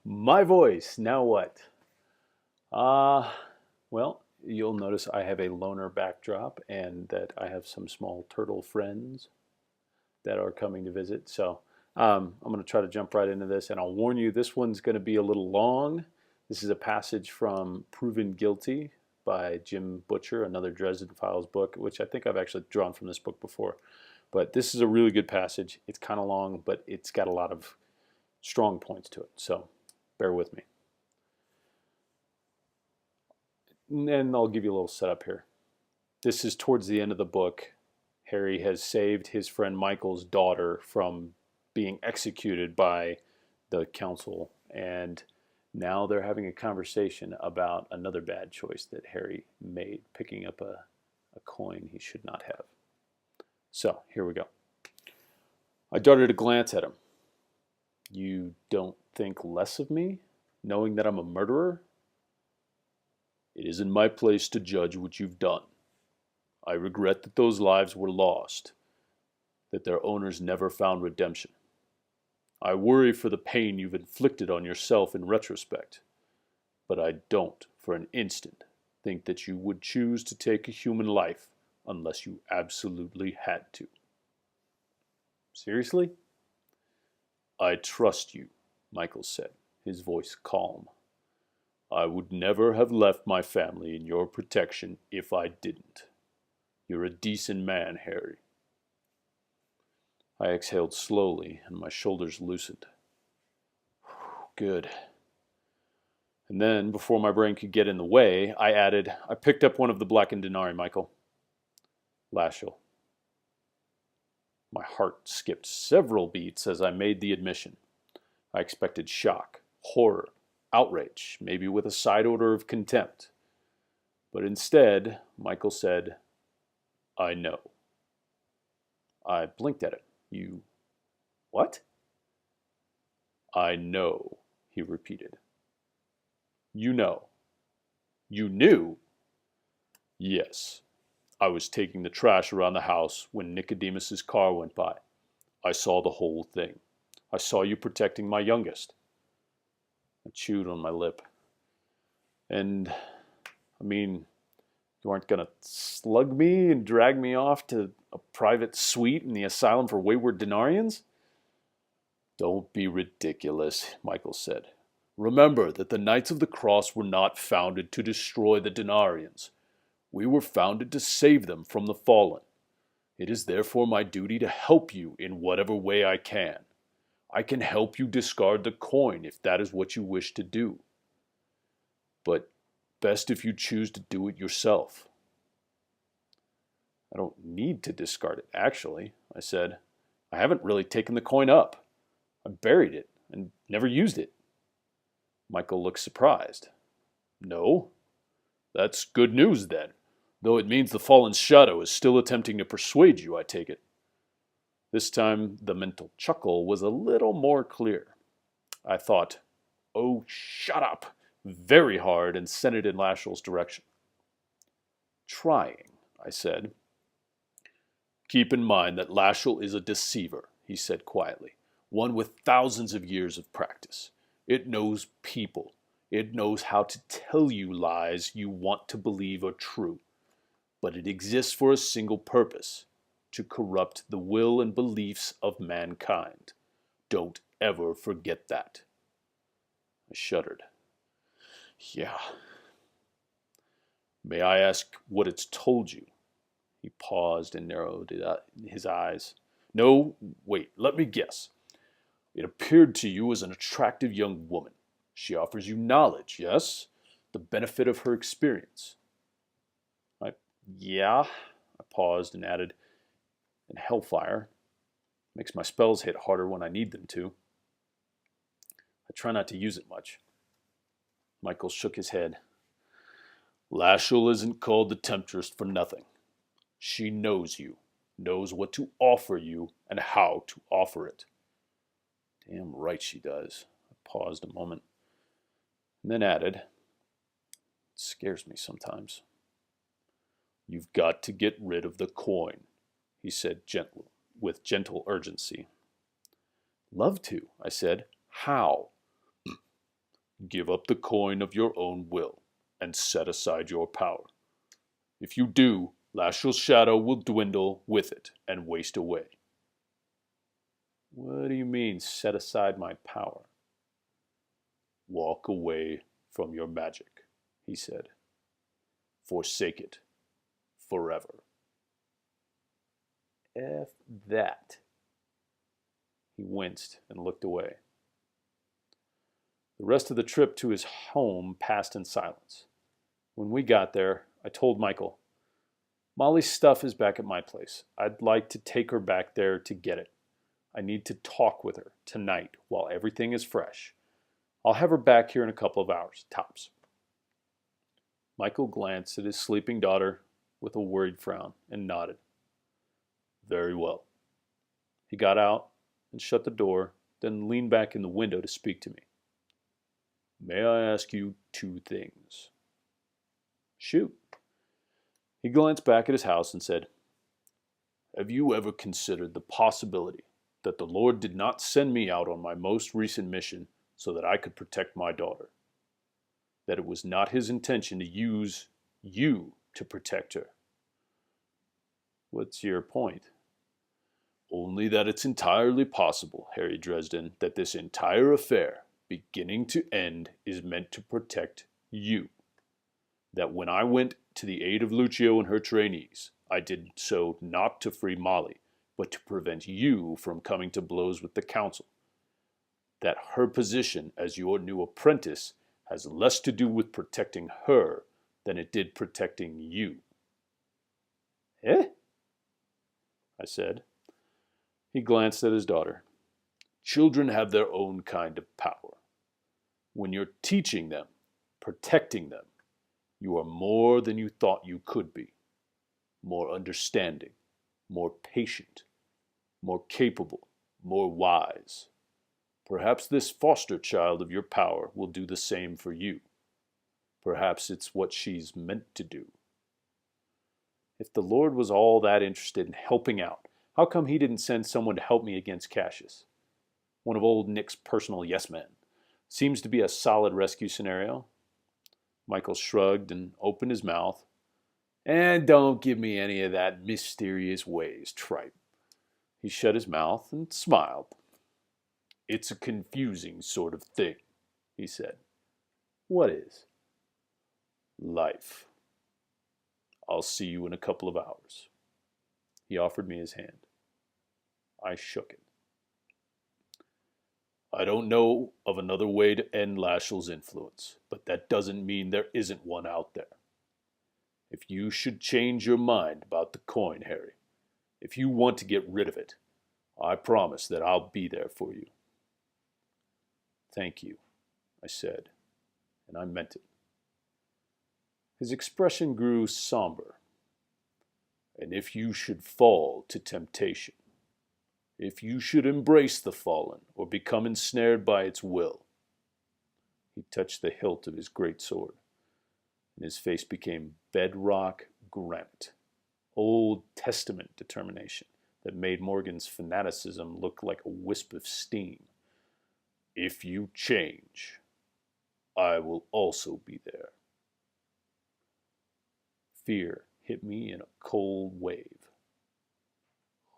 My voice, now what? Uh, well, you'll notice I have a loner backdrop and that I have some small turtle friends that are coming to visit. So I'm going to try to jump right into this, and I'll warn you this one's going to be a little long. This is a passage from Proven Guilty by Jim Butcher, another Dresden Files book, which I think I've actually drawn from this book before. But this is a really good passage. It's kind of long, but it's got a lot of strong points to it. So bear with me. And I'll give you a little setup here. This is towards the end of the book. Harry has saved his friend Michael's daughter from being executed by the council, and now they're having a conversation about another bad choice that Harry made, picking up a coin he should not have. So, here we go. I darted a glance at him. You don't think less of me, knowing that I'm a murderer? It isn't my place to judge what you've done. I regret that those lives were lost, that their owners never found redemption. I worry for the pain you've inflicted on yourself in retrospect, but I don't, for an instant, think that you would choose to take a human life unless you absolutely had to. Seriously? I trust you, Michael said, his voice calm. I would never have left my family in your protection if I didn't. You're a decent man, Harry. I exhaled slowly, and my shoulders loosened. Good. And then, before my brain could get in the way, I added, I picked up one of the blackened denarii, Michael. Lashel. My heart skipped several beats as I made the admission. I expected shock, horror, outrage, maybe with a side order of contempt. But instead, Michael said, I know. I blinked at it. You... what? I know, he repeated. You know. You knew? Yes. I was taking the trash around the house when Nicodemus's car went by. I saw the whole thing. I saw you protecting my youngest. I chewed on my lip. And, I mean, you aren't going to slug me and drag me off to a private suite in the asylum for wayward Denarians? Don't be ridiculous, Michael said. Remember that the Knights of the Cross were not founded to destroy the Denarians. We were founded to save them from the fallen. It is therefore my duty to help you in whatever way I can. I can help you discard the coin if that is what you wish to do. But best if you choose to do it yourself. I don't need to discard it, actually, I said. I haven't really taken the coin up. I buried it and never used it. Michael looked surprised. No? That's good news, then, though it means the fallen shadow is still attempting to persuade you, I take it. This time, the mental chuckle was a little more clear. I thought, oh, shut up, very hard and sent it in Lashl's direction. Trying, I said. Keep in mind that Lashel is a deceiver, he said quietly, one with thousands of years of practice. It knows people. It knows how to tell you lies you want to believe are true. But it exists for a single purpose, to corrupt the will and beliefs of mankind. Don't ever forget that. I shuddered. Yeah. May I ask what it's told you? He paused and narrowed his eyes. No, wait, let me guess. It appeared to you as an attractive young woman. She offers you knowledge, yes? The benefit of her experience. Yeah, I paused and added, and hellfire. Makes my spells hit harder when I need them to. I try not to use it much. Michael shook his head. Lashel isn't called the Temptress for nothing. She knows you, knows what to offer you and how to offer it. Damn right she does. I paused a moment, and then added, it scares me sometimes. You've got to get rid of the coin, he said with gentle urgency. Love to, I said. How? Give up the coin of your own will, and set aside your power. If you do, Lashel's shadow will dwindle with it and waste away. What do you mean, set aside my power? Walk away from your magic, he said. Forsake it forever. F that. He winced and looked away. The rest of the trip to his home passed in silence. When we got there, I told Michael, Molly's stuff is back at my place. I'd like to take her back there to get it. I need to talk with her tonight while everything is fresh. I'll have her back here in a couple of hours, tops. Michael glanced at his sleeping daughter with a worried frown and nodded. Very well. He got out and shut the door, then leaned back in the window to speak to me. May I ask you 2 things? Shoot. He glanced back at his house and said, Have you ever considered the possibility that the Lord did not send me out on my most recent mission so that I could protect my daughter? That it was not his intention to use you to protect her? What's your point? Only that it's entirely possible, Harry Dresden, that this entire affair, beginning to end, is meant to protect you. That when I went to the aid of Lucio and her trainees, I did so not to free Molly, but to prevent you from coming to blows with the council. That her position as your new apprentice has less to do with protecting her than it did protecting you. Eh? I said. He glanced at his daughter. Children have their own kind of power. When you're teaching them, protecting them, you are more than you thought you could be. More understanding, more patient, more capable, more wise. Perhaps this foster child of your power will do the same for you. Perhaps it's what she's meant to do. If the Lord was all that interested in helping out, how come he didn't send someone to help me against Cassius? One of old Nick's personal yes-men. Seems to be a solid rescue scenario. Michael shrugged and opened his mouth. And don't give me any of that mysterious ways tripe. He shut his mouth and smiled. It's a confusing sort of thing, he said. What is? Life. I'll see you in a couple of hours. He offered me his hand. I shook it. I don't know of another way to end Lashel's influence, but that doesn't mean there isn't one out there. If you should change your mind about the coin, Harry, if you want to get rid of it, I promise that I'll be there for you. Thank you, I said, and I meant it. His expression grew somber. And if you should fall to temptation, if you should embrace the fallen or become ensnared by its will, he touched the hilt of his great sword, and his face became bedrock granite, Old Testament determination that made Morgan's fanaticism look like a wisp of steam. If you change, I will also be there. Fear hit me in a cold wave.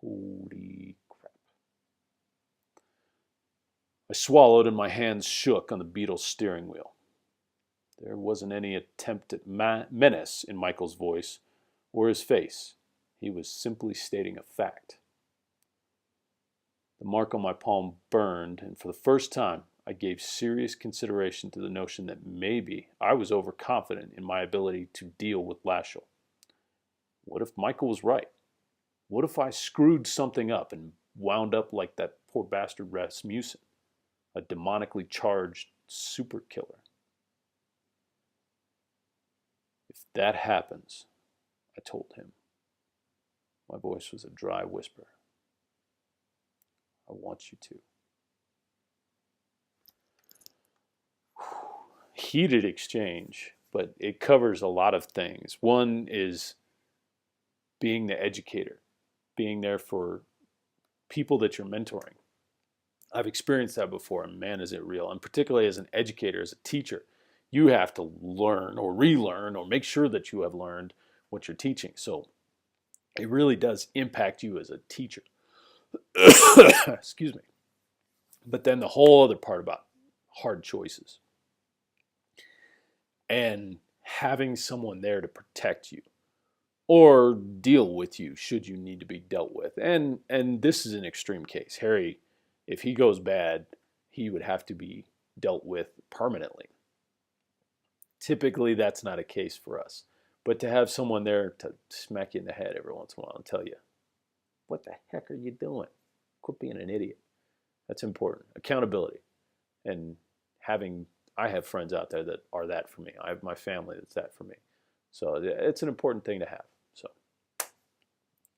Holy crap. I swallowed and my hands shook on the Beetle's steering wheel. There wasn't any attempt at menace in Michael's voice or his face. He was simply stating a fact. The mark on my palm burned, and for the first time, I gave serious consideration to the notion that maybe I was overconfident in my ability to deal with Lashel. What if Michael was right? What if I screwed something up and wound up like that poor bastard Rasmussen, a demonically charged super killer? If that happens, I told him. My voice was a dry whisper. I want you to. Heated exchange, but it covers a lot of things. One is being the educator, being there for people that you're mentoring. I've experienced that before, and man, is it real. And particularly as an educator, as a teacher, you have to learn or relearn or make sure that you have learned what you're teaching. So it really does impact you as a teacher. Excuse me. But then the whole other part about hard choices and having someone there to protect you or deal with you should you need to be dealt with. And this is an extreme case. Harry, if he goes bad, he would have to be dealt with permanently. Typically, that's not a case for us. But to have someone there to smack you in the head every once in a while and tell you, what the heck are you doing? Quit being an idiot. That's important. Accountability. And I have friends out there that are that for me. I have my family that's that for me. So it's an important thing to have. So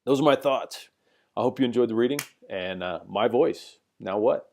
those are my thoughts. I hope you enjoyed the reading and my voice. Now what?